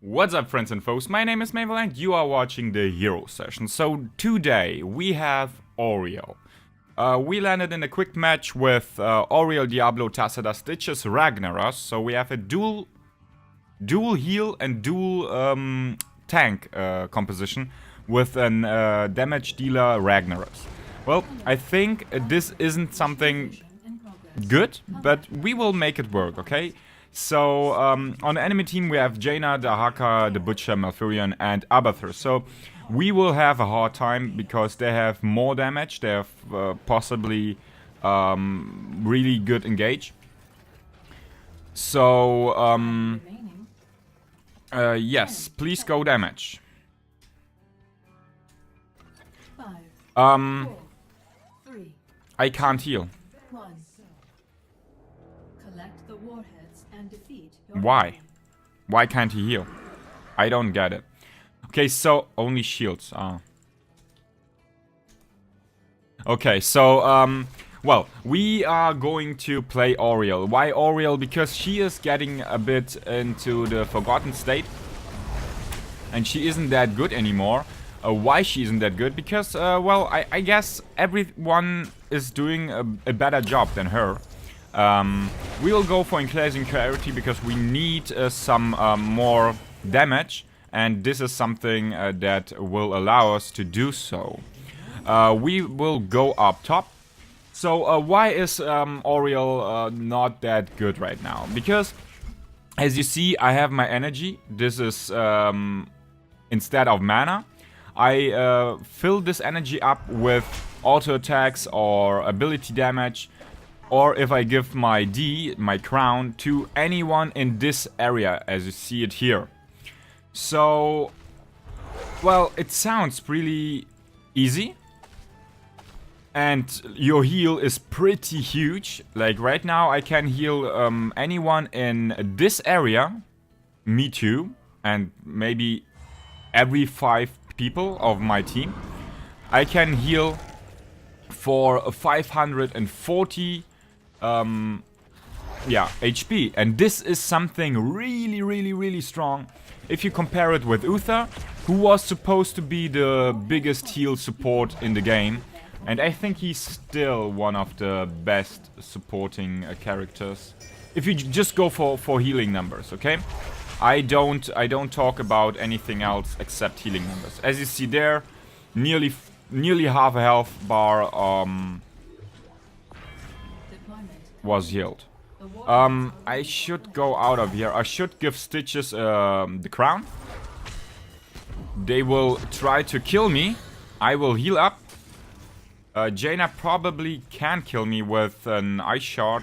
What's up, friends and foes? My name is Themavel and you are watching the Hero Session. So today we have Auriel. We landed in a quick match with Auriel, Diablo, Tassada, Stitches, Ragnaros. So we have a dual heal and dual tank composition with an damage dealer Ragnaros. Well, I think this isn't something good, but we will make it work, okay? So, on the enemy team we have Jaina, the Haka, the Butcher, Malfurion, and Abathur. So, we will have a hard time because they have more damage. They have possibly really good engage. So, yes, please go damage. I can't heal. Why? Why can't he heal? I don't get it. Okay, so only shields. Okay, so well, we are going to play Auriel. Why Auriel? Because she is getting a bit into the forgotten state, and she isn't that good anymore. Why she isn't that good? Because well, I guess everyone is doing a better job than her. We will go for Enclosing Clarity because we need some more damage, and this is something that will allow us to do so. We will go up top. So why is Auriel not that good right now? Because as you see, I have my energy. This is instead of mana. I fill this energy up with auto attacks or ability damage. Or if I give my my crown, to anyone in this area, as you see it here. So, well, it sounds really easy. And your heal is pretty huge. Like right now I can heal anyone in this area. Me too. And maybe every 5 people of my team. I can heal for 540 yeah, HP, and this is something really strong if you compare it with Uther, who was supposed to be the biggest heal support in the game, and I think he's still one of the best supporting characters if you just go for healing numbers, okay? I don't talk about anything else except healing numbers. As you see there, nearly half a health bar was healed. I should go out of here. I should give Stitches the crown. They will try to kill me. I will heal up. Jaina probably can kill me with an ice shard.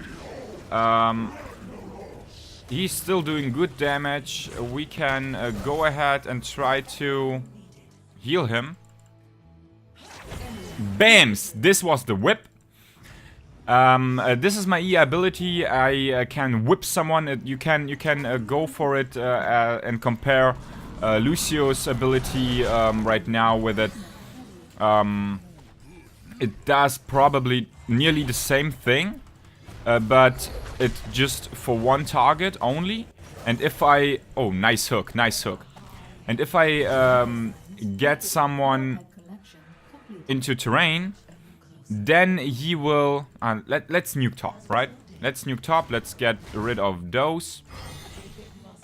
He's still doing good damage. We can go ahead and try to heal him. Bams! This was the whip. This is my E ability. I can whip someone. You can go for it and compare Lucio's ability right now with it. It does probably nearly the same thing, but it's just for one target only. And if I... Oh, nice hook, nice hook. And if I get someone into terrain, then he will... let's nuke top, right? Let's nuke top. Let's get rid of those.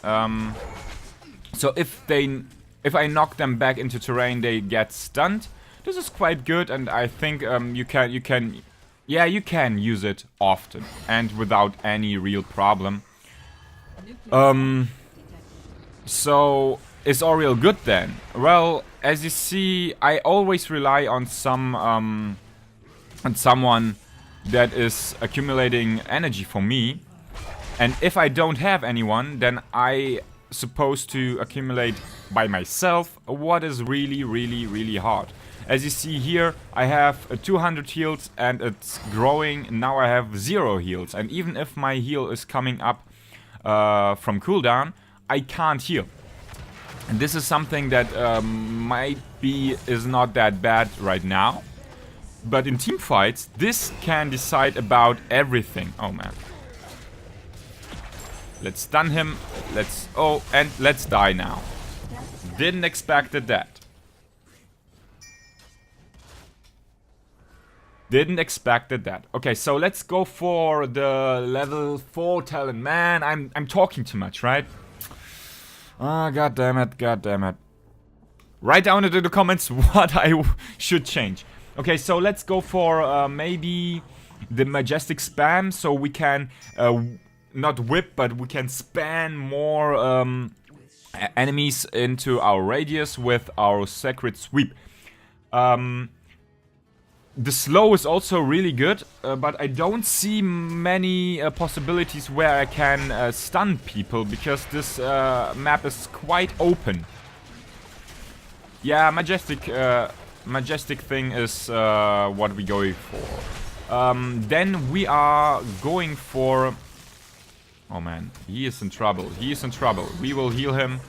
So if I knock them back into terrain, they get stunned. This is quite good, and I think you can use it often and without any real problem. So is Auriel good then? Well, as you see, I always rely on someone that is accumulating energy for me, and if I don't have anyone, then I supposed to accumulate by myself, what is really hard. As you see here, I have 200 heals and it's growing. Now I have 0 heals, and even if my heal is coming up from cooldown, I can't heal. And this is something that might be is not that bad right now. But in team fights, this can decide about everything. Oh man. Let's stun him. let's... Oh, and let's die now. Didn't expect that. Didn't expect that. Okay, so let's go for the level 4 talent. Man, I'm talking too much, right? Ah, god damn it. Write down into the comments what I should change. Okay, so let's go for maybe the majestic spam, so we can not whip, but we can spam more enemies into our radius with our sacred sweep. The slow is also really good, but I don't see many possibilities where I can stun people, because this map is quite open. Yeah, majestic thing is what we're going for. Then we are going for... Oh man, he is in trouble. We will heal him.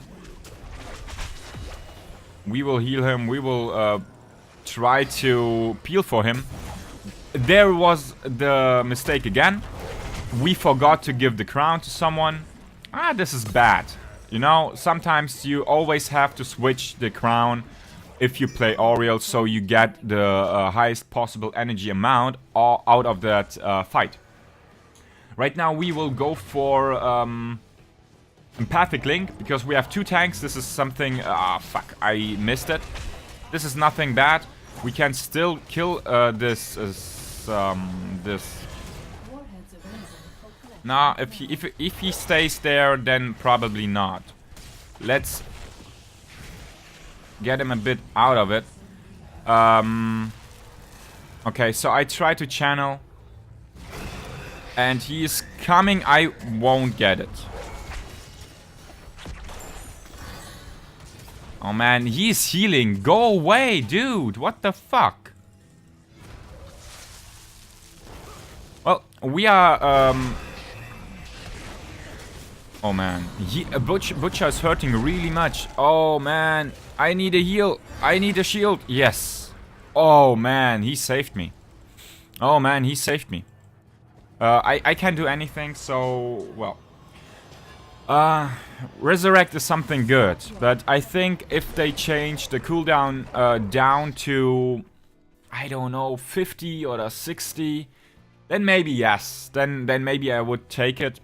We will try to peel for him. There was the mistake again. We forgot to give the crown to someone. Ah, this is bad. You know, sometimes you always have to switch the crown if you play Auriel, so you get the highest possible energy amount out of that fight. Right now we will go for Empathic Link, because we have 2 tanks. This is something... Ah, fuck, I missed it. This is nothing bad. We can still kill this. Nah, if he stays there, then probably not. Let's get him a bit out of it. Okay, so I try to channel, and he is coming. I won't get it. Oh man, he's healing. Go away, dude. What the fuck? Well, we are... Oh man, Butcher is hurting really much. Oh man, I need a heal. I need a shield. Yes. Oh man, he saved me. Oh man, he saved me. I can't do anything, so... Well... Resurrect is something good, but I think if they change the cooldown down to, I don't know, 50 or 60, then maybe yes. Then maybe I would take it.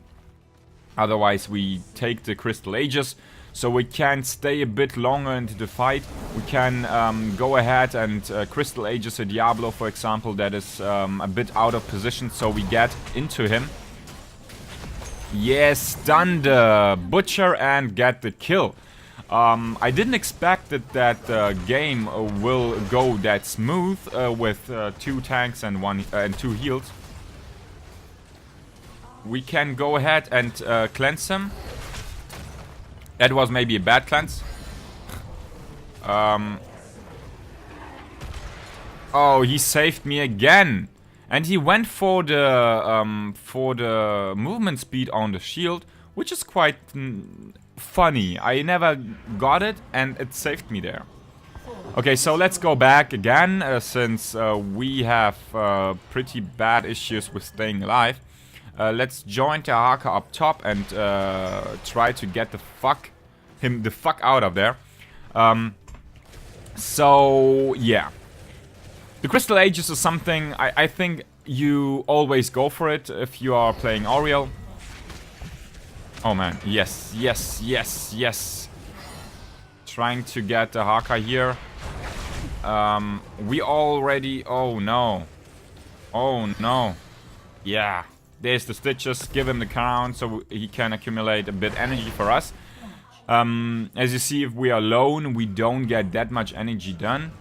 Otherwise we take the Crystal Aegis, so we can stay a bit longer into the fight. We can go ahead and Crystal Aegis a Diablo, for example, that is a bit out of position, so we get into him. Yes, stun the Butcher and get the kill. I didn't expect that game will go that smooth with 2 tanks and 2 heals. We can go ahead and cleanse him. That was maybe a bad cleanse. Oh, he saved me again. And he went for the movement speed on the shield, which is quite funny. I never got it, and it saved me there. Okay, so let's go back again, since we have pretty bad issues with staying alive. Let's join Tahaka up top and try to get him the fuck out of there. So yeah. The Crystal Aegis is something I think you always go for it if you are playing Auriel. Oh man, yes, yes, yes, yes. Trying to get the Haka here. We already... Oh no. Oh no. Yeah. There's the stitches. Give him the crown so he can accumulate a bit energy for us. As you see, if we are alone, we don't get that much energy done.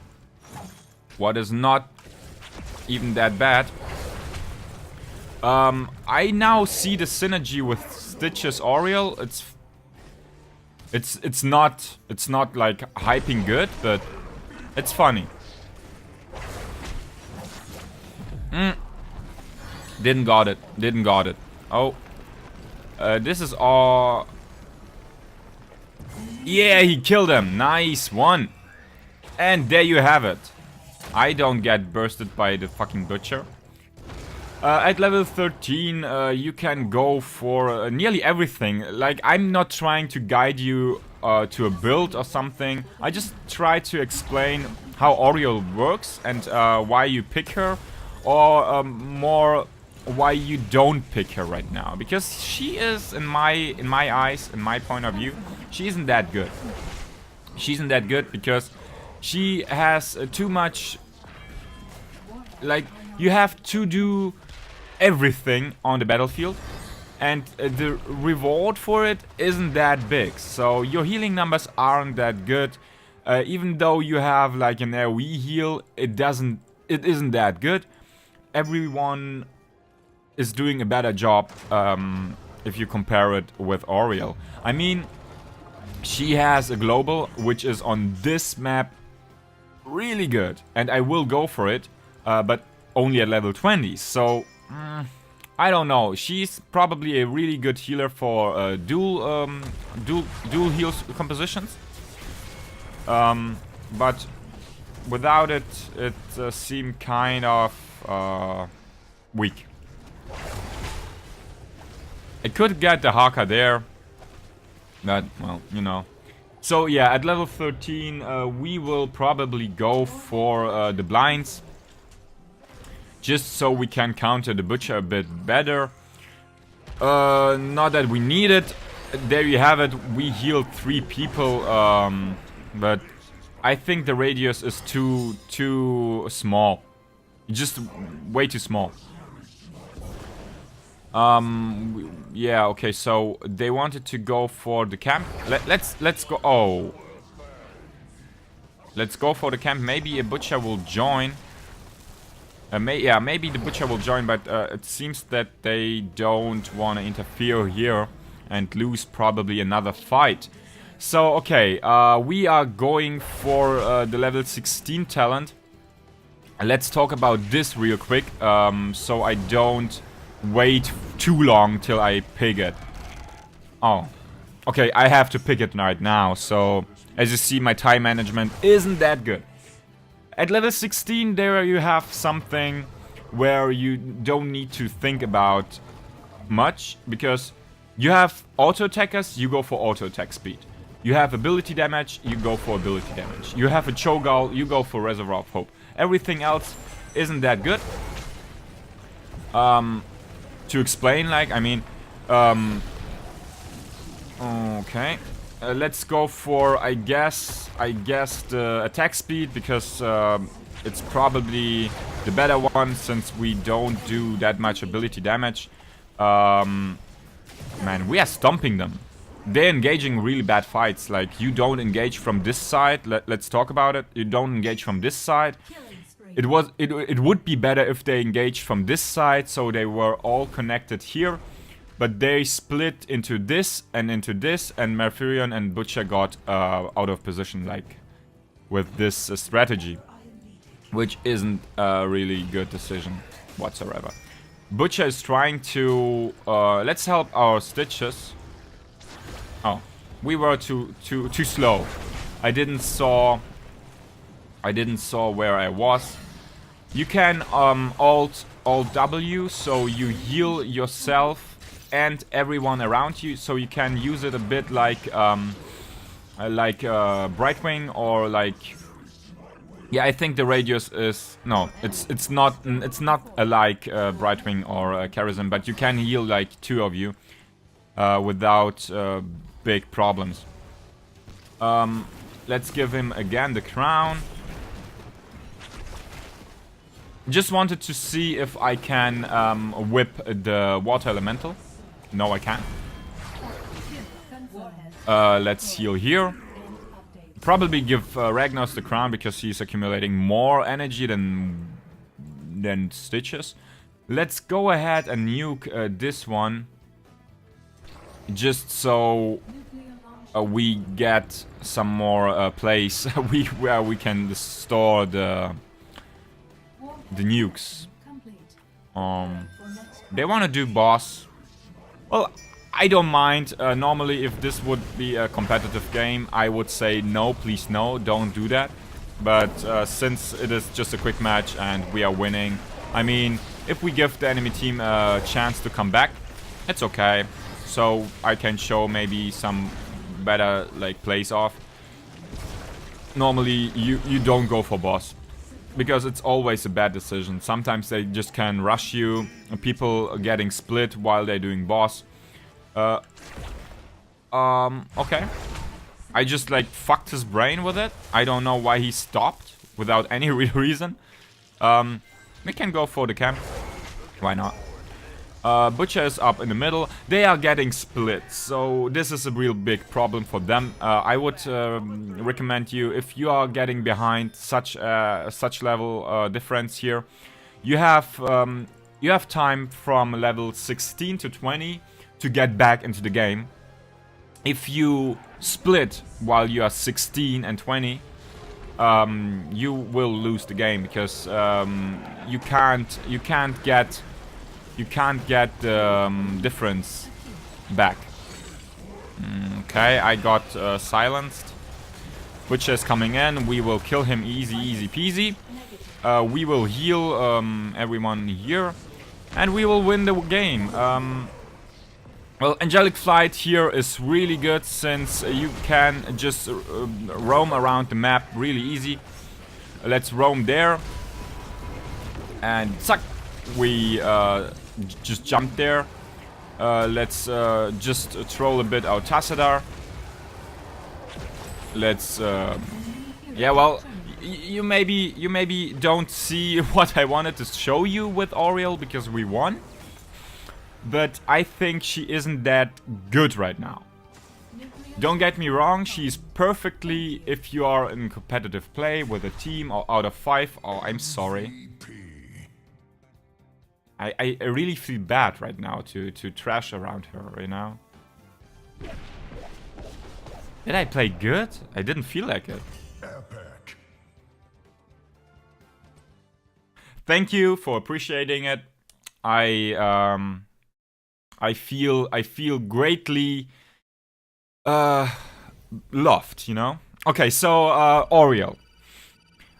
What is not even that bad. I now see the synergy with Stitches Auriel. It's not like hyping good, but it's funny. Didn't got it. Oh, this is all. Yeah, he killed him. Nice one. And there you have it. I don't get bursted by the fucking Butcher. At level 13, you can go for nearly everything. Like, I'm not trying to guide you to a build or something. I just try to explain how Auriel works and why you pick her, or more why you don't pick her right now. Because she is, in my eyes, in my point of view, she isn't that good. She isn't that good because she has too much. Like, you have to do everything on the battlefield, and the reward for it isn't that big. So your healing numbers aren't that good. Even though you have like an AoE heal, it isn't that good. Everyone is doing a better job if you compare it with Auriel. I mean, she has a global which is on this map really good, and I will go for it, but only at level 20. So I don't know. She's probably a really good healer for dual heal compositions. But without it, it seemed kind of weak. I could get the Haka there, but well, you know. So yeah, at level 13, we will probably go for the blinds, just so we can counter the butcher a bit better. Not that we need it. There you have it. We healed 3 people, but I think the radius is too small. Just way too small. Yeah, okay, so they wanted to go for the camp. Let's go. Oh. Let's go for the camp. Maybe a butcher will join. Maybe the butcher will join, but it seems that they don't want to interfere here and lose probably another fight. So, okay, we are going for the level 16 talent. Let's talk about this real quick, so I don't wait too long till I pick it. Oh, okay, I have to pick it right now, so as you see, my time management isn't that good. At level 16, there you have something where you don't need to think about much, because you have auto attackers, you go for auto attack speed. You have ability damage, you go for ability damage. You have a Cho'Gall, you go for Reservoir of Hope. Everything else isn't that good. To explain, like, I mean, okay. Let's go for, I guess the attack speed, because it's probably the better one, since we don't do that much ability damage. Man, we are stomping them. They're engaging really bad fights. Like, you don't engage from this side. Let's talk about it. You don't engage from this side. It would be better if they engaged from this side, so they were all connected here. But they split into this, and Malfurion and Butcher got out of position, like, with this strategy. Which isn't a really good decision whatsoever. Butcher is trying to... let's help our Stitches. Oh, we were too slow. I didn't saw where I was. You can alt W, so you heal yourself and everyone around you, so you can use it a bit like Brightwing, or like, yeah, I think the radius is, no, it's not like Brightwing or Charism, but you can heal like 2 of you without big problems. Let's give him again the crown. Just wanted to see if I can whip the water elemental. No, I can't. Let's heal here. Probably give Ragnos the crown, because he's accumulating more energy than Stitches. Let's go ahead and nuke this one, just so we get some more place where we can store the nukes. They want to do boss. Well, I don't mind. Normally, if this would be a competitive game, I would say no, please no, don't do that. But since it is just a quick match and we are winning, I mean, If we give the enemy team a chance to come back, it's okay. So I can show maybe some better like plays off. Normally you don't go for boss, because it's always a bad decision. Sometimes they just can rush you, and people are getting split while they're doing boss. Okay. I just like fucked his brain with it. I don't know why he stopped without any reason. We can go for the camp. Why not? Butcher is up in the middle. They are getting split, so this is a real big problem for them. I would recommend you, if you are getting behind such level difference here, you have time from level 16 to 20 to get back into the game. If you split while you are 16 and 20, you will lose the game, because you can't get the difference back. Okay, I got silenced. Butcher is coming in. We will kill him easy peasy. We will heal everyone here, and we will win the game. Well, Angelic Flight here is really good, since you can just roam around the map really easy. Let's roam there. And suck. We just jump there. Let's just troll a bit our Tassadar. Let's yeah, well, you maybe don't see what I wanted to show you with Auriel, because we won. But I think she isn't that good right now. Don't get me wrong, she's perfectly if you are in competitive play with a team or out of 5. Oh, I'm sorry. I really feel bad right now to trash around her, you know? Did I play good? I didn't feel like it. Epic. Thank you for appreciating it. I feel greatly loved, you know? Okay, so Auriel.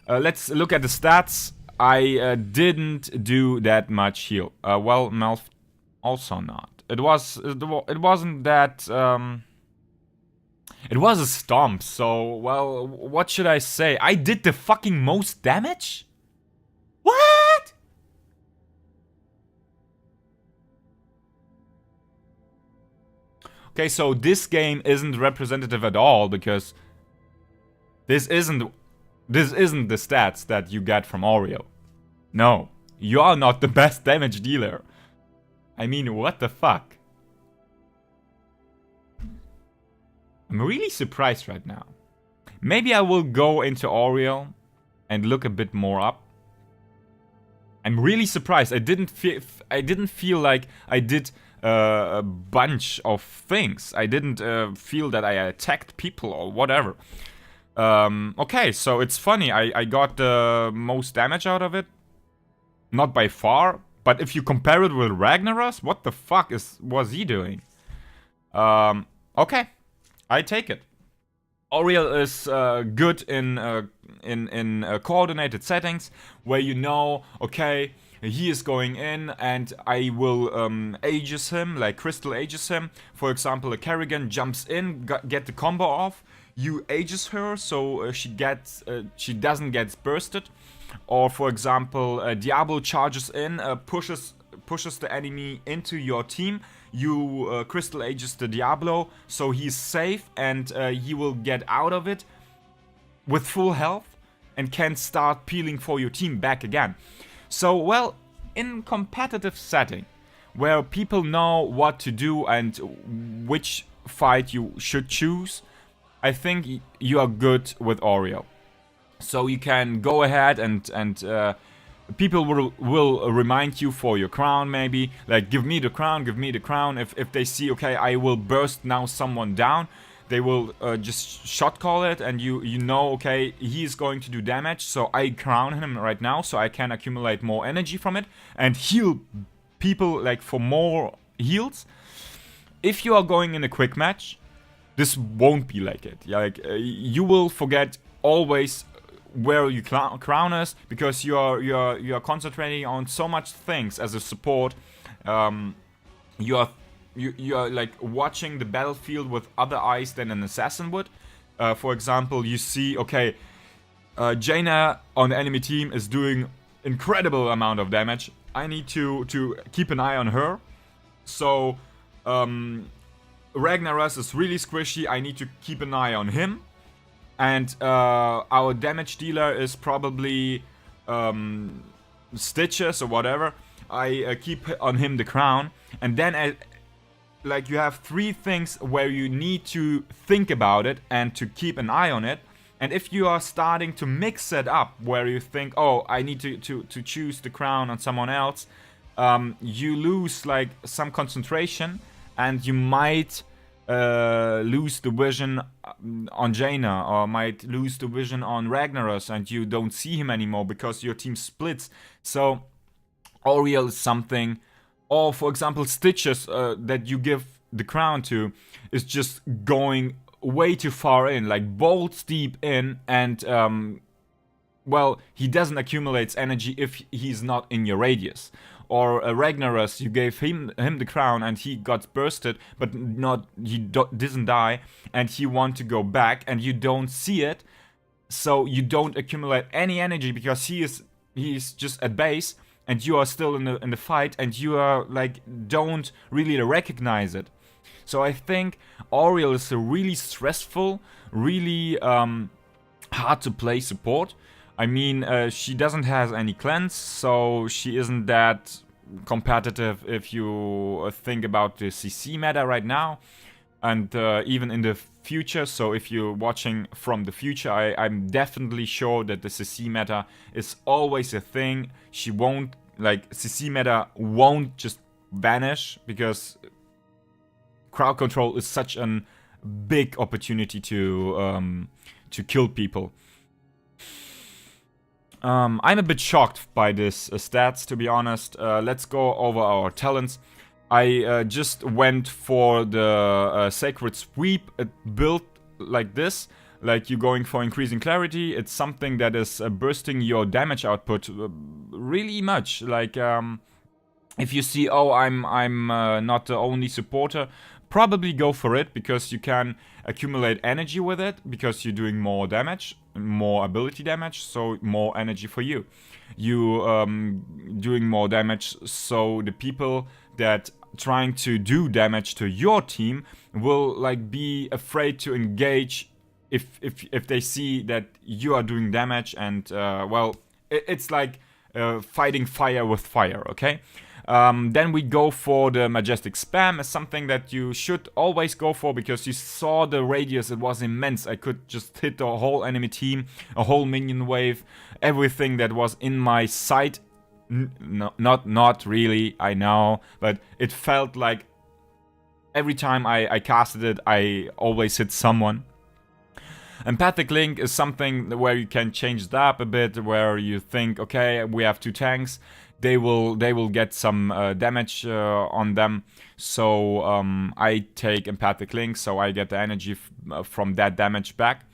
Let's look at the stats. I didn't do that much heal. Well, Melf also not. It wasn't that it was a stomp, so well, what should I say? I did the fucking most damage? What? Okay, so this game isn't representative at all, because this isn't the stats that you get from Auriel. No, you are not the best damage dealer. I mean, what the fuck? I'm really surprised right now. Maybe I will go into Auriel and look a bit more up. I'm really surprised. I didn't feel like I did a bunch of things. I didn't feel that I attacked people or whatever. Okay, so it's funny. I got the most damage out of it. Not by far, but if you compare it with Ragnaros, what the fuck was he doing? Okay, I take it. Auriel is good in coordinated settings, where you know, okay, he is going in and I will Aegis him, like Crystal Aegis him. For example, a Kerrigan jumps in, get the combo off. You Aegis her, so she doesn't get bursted. Or for example, Diablo charges in, pushes the enemy into your team. You Crystal Aegis the Diablo, so he's safe and he will get out of it with full health and can start peeling for your team back again. So, well, in competitive setting, where people know what to do and which fight you should choose, I think you are good with Auriel. So you can go ahead and people will remind you for your crown, maybe. Like, give me the crown, give me the crown. If they see, okay, I will burst now someone down, they will just shot call it, and you know, okay, he's going to do damage, so I crown him right now, so I can accumulate more energy from it and heal people, like, for more heals. If you are going in a quick match, this won't be like it. Like, you will forget always where you crown is, because you're concentrating on so much things as a support. You're like watching the battlefield with other eyes than an assassin would. For example, you see, okay, Jaina on the enemy team is doing incredible amount of damage. I need to keep an eye on her. So Ragnaros is really squishy. I need to keep an eye on him. And our damage dealer is probably Stitches or whatever. I keep on him the crown. And then like you have 3 things where you need to think about it and to keep an eye on it. And if you are starting to mix it up, where you think, oh, I need to choose the crown on someone else, you lose like some concentration, and you might lose the vision on Jaina, or might lose the vision on Ragnaros, and you don't see him anymore because your team splits. So Auriel is something, or for example Stitches that you give the crown to is just going way too far in, like bolts deep in, and well, he doesn't accumulate energy if he's not in your radius. Or Ragnaros, you gave him the crown and he got bursted, but doesn't die, and he want to go back, and you don't see it, so you don't accumulate any energy because he's just at base, and you are still in the fight, and you are like don't really recognize it. So I think Auriel is a really stressful, really hard to play support. I mean, she doesn't have any cleanse, so she isn't that competitive if you think about the CC meta right now, and even in the future. So if you're watching from the future, I'm definitely sure that the CC meta is always a thing. She won't, like, CC meta won't just vanish, because crowd control is such a big opportunity to kill people. I'm a bit shocked by this stats, to be honest. Let's go over our talents. I just went for the Sacred Sweep build like this. Like, you're going for increasing clarity. It's something that is boosting your damage output really much. Like, if you see, oh, I'm not the only supporter, probably go for it, because you can accumulate energy with it, because you're doing more damage, more ability damage, so more energy for you. You doing more damage, so the people that trying to do damage to your team will like be afraid to engage if they see that you are doing damage, and well, it's like fighting fire with fire, okay? Then we go for the Majestic Spam, as something that you should always go for, because you saw the radius, it was immense. I could just hit the whole enemy team, a whole minion wave, everything that was in my sight. No, not really, I know, but it felt like every time I casted it, I always hit someone. Empathic Link is something where you can change it up a bit, where you think, okay, we have 2 tanks, they will get some damage on them, so I take Empathic Link, so I get the energy from that damage back.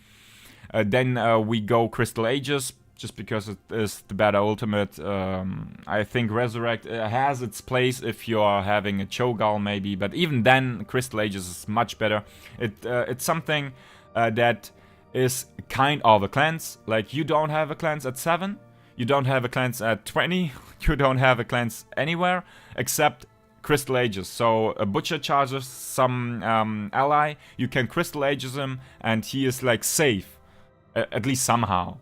Then we go Crystal Aegis, just because it is the better ultimate. I think Resurrect has its place if you are having a Cho'Gall maybe, but even then Crystal Aegis is much better. It's something that is kind of a cleanse. Like, you don't have a cleanse at 7, you don't have a cleanse at 20, you don't have a cleanse anywhere except Crystal Aegis. So a Butcher charges some ally, you can Crystal Aegis him, and he is like safe, at least somehow.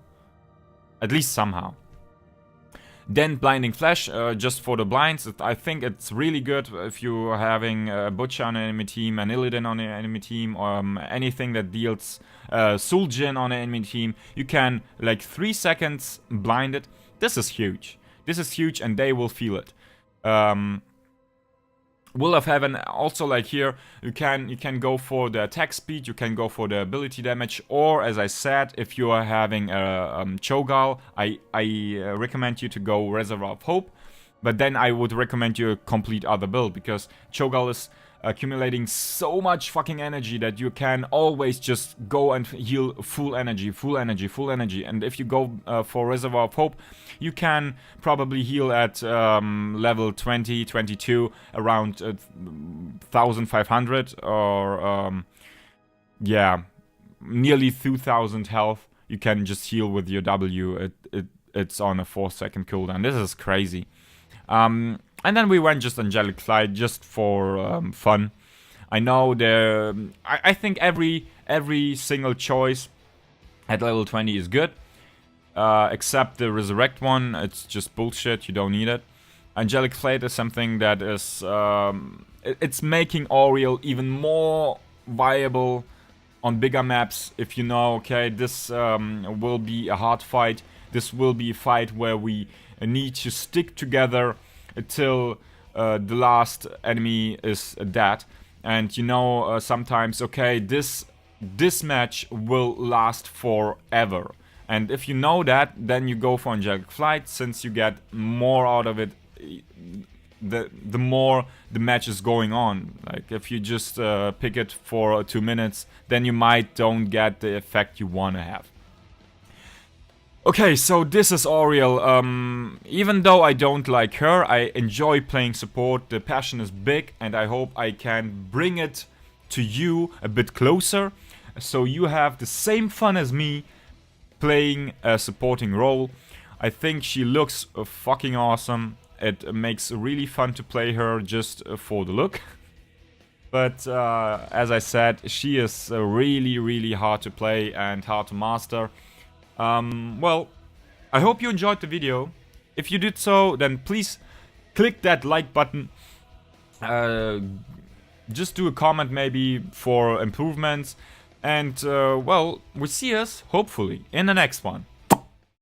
Then Blinding Flash, just for the blinds. I think it's really good if you're having a Butcher on an enemy team, an Illidan on an enemy team, or anything that deals Suljin on an enemy team. You can, like, 3 seconds blind it. This is huge. And they will feel it. Will of Heaven, also, like here, you can go for the attack speed, you can go for the ability damage, or, as I said, if you are having a Cho'Gall, I recommend you to go Reservoir of Hope, but then I would recommend you a complete other build, because Cho'Gall is accumulating so much fucking energy that you can always just go and heal full energy, full energy, full energy. And if you go for Reservoir of Hope, you can probably heal at level 20, 22, around 1500 or yeah, nearly 2000 health. You can just heal with your W. It's on a 4-second cooldown. This is crazy. And then we went just Angelic Flight just for fun. I know there. I think every single choice at level 20 is good, except the Resurrect one. It's just bullshit. You don't need it. Angelic Flight is something that is it's making Auriel even more viable on bigger maps. If you know, okay, this will be a hard fight. This will be a fight where we need to stick together until the last enemy is dead. And you know, sometimes, okay, this match will last forever. And if you know that, then you go for Angelic Flight, since you get more out of it the more the match is going on. Like, if you just pick it for 2 minutes, then you might don't get the effect you want to have. Okay, so this is Auriel. Even though I don't like her, I enjoy playing support. The passion is big, and I hope I can bring it to you a bit closer, so you have the same fun as me playing a supporting role. I think she looks fucking awesome. It makes really fun to play her just for the look. But as I said, she is really, really hard to play and hard to master. Well, I hope you enjoyed the video. If you did so, then please click that like button. Just do a comment maybe for improvements. And, well, we see us, hopefully, in the next one.